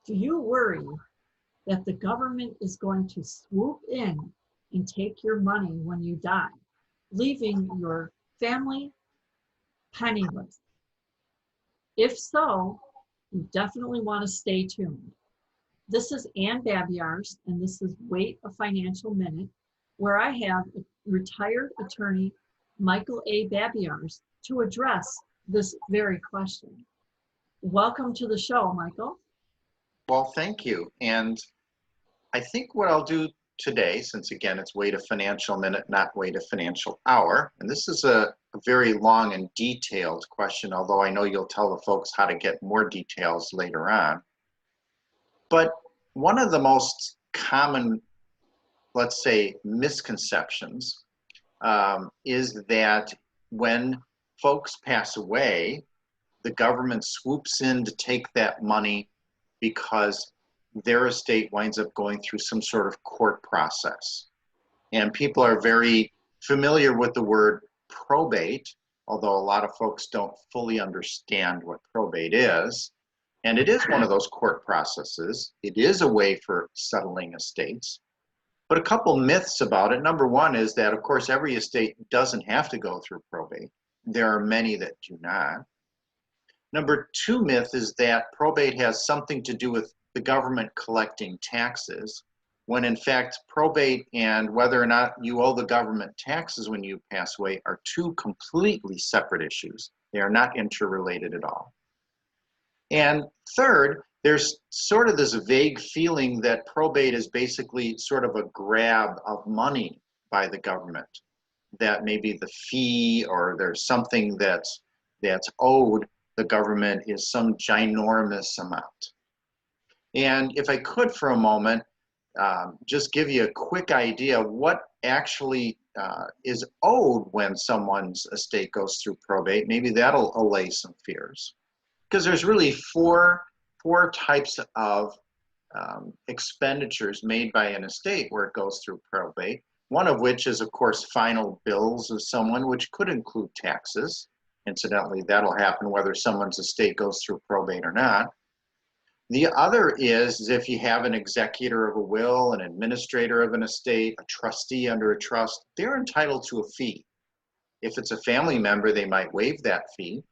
Do you worry that the government is going to swoop in and take your money when you die, leaving your family penniless? If so, you definitely want to stay tuned. This is Ann Babiars, and this is Wait a Financial Minute, where I have retired attorney Michael A. Babiars to address this very question. Welcome to the show, Michael. Well, thank you. And I think what I'll do today, since again it's Wait a Financial Minute, not Wait a Financial Hour, and this is a very long and detailed question, although I know you'll tell the folks how to get more details later on. But one of the most common, let's say, misconceptions is that when folks pass away, the government swoops in to take that money because their estate winds up going through some sort of court process. And people are very familiar with the word probate, although a lot of folks don't fully understand what probate is. And it is one of those court processes. It is a way for settling estates. But a couple myths about it. Number one is that, of course, every estate doesn't have to go through probate. There are many that do not. Number two myth is that probate has something to do with the government collecting taxes, when in fact probate and whether or not you owe the government taxes when you pass away are two completely separate issues. They are not interrelated at all. And third, there's sort of this vague feeling that probate is basically sort of a grab of money by the government, that maybe the fee or there's something that's owed the government is some ginormous amount. And if I could for a moment, just give you a quick idea of what actually is owed when someone's estate goes through probate, maybe that'll allay some fears. Because there's really four types of expenditures made by an estate where it goes through probate. One of which is, of course, final bills of someone, which could include taxes. Incidentally, that'll happen whether someone's estate goes through probate or not. The other is if you have an executor of a will, an administrator of an estate, a trustee under a trust, they're entitled to a fee. If it's a family member, they might waive that fee.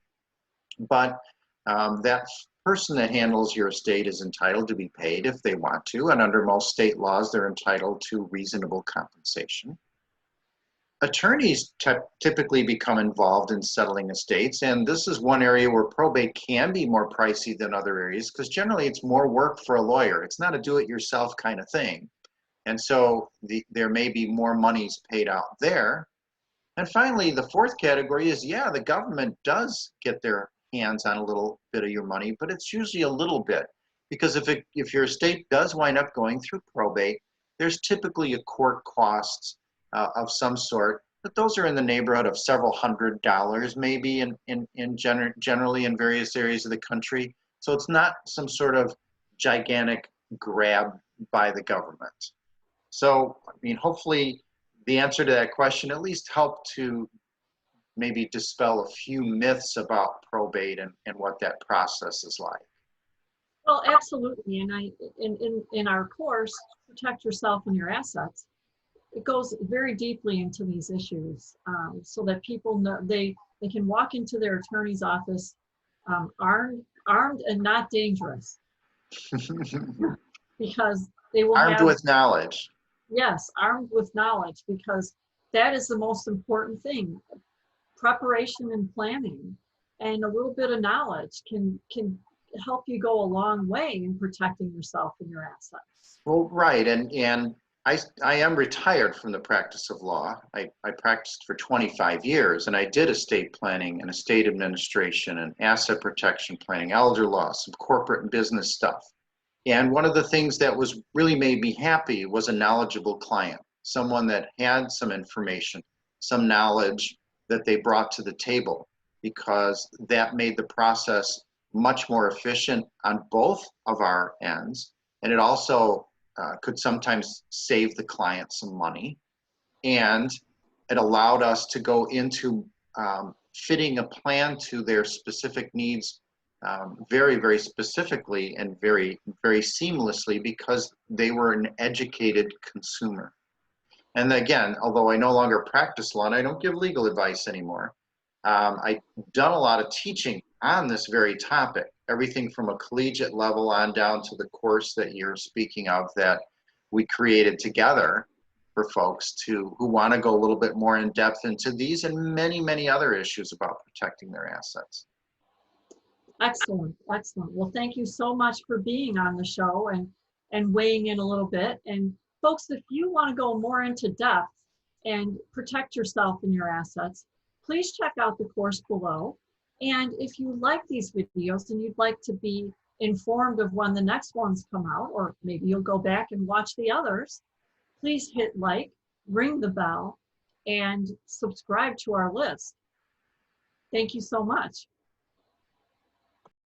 But that person that handles your estate is entitled to be paid if they want to, and under most state laws, they're entitled to reasonable compensation. Attorneys typically become involved in settling estates, and this is one area where probate can be more pricey than other areas because generally it's more work for a lawyer. It's not a do-it-yourself kind of thing. And so there may be more monies paid out there. And finally, the fourth category is, yeah, the government does get their hands on a little bit of your money, but it's usually a little bit. Because if your estate does wind up going through probate, there's typically a court cost of some sort, but those are in the neighborhood of several $100 maybe generally in various areas of the country. So it's not some sort of gigantic grab by the government. So, I mean, hopefully the answer to that question at least helped to maybe dispel a few myths about probate and what that process is like. Well, absolutely. And in our course, Protect Yourself and Your Assets, it goes very deeply into these issues so that people know they can walk into their attorney's office armed and not dangerous because they will armed have, with knowledge. Yes, armed with knowledge, because that is the most important thing. Preparation and planning and a little bit of knowledge can help you go a long way in protecting yourself and your assets. Well, right, and I am retired from the practice of law. I practiced for 25 years, and I did estate planning and estate administration and asset protection planning, elder law, some corporate and business stuff. And one of the things that was really made me happy was a knowledgeable client, someone that had some information, some knowledge that they brought to the table, because that made the process much more efficient on both of our ends. And it also could sometimes save the client some money. And it allowed us to go into fitting a plan to their specific needs very, very specifically and very, very seamlessly because they were an educated consumer. And again, although I no longer practice law and I don't give legal advice anymore, I've done a lot of teaching on this very topic, everything from a collegiate level on down to the course that you're speaking of that we created together for folks who want to go a little bit more in depth into these and many, many other issues about protecting their assets. Excellent, excellent. Well, thank you so much for being on the show and weighing in a little bit. And folks, if you want to go more into depth and protect yourself and your assets, please check out the course below. And if you like these videos and you'd like to be informed of when the next ones come out, or maybe you'll go back and watch the others, please hit like, ring the bell, and subscribe to our list. Thank you so much.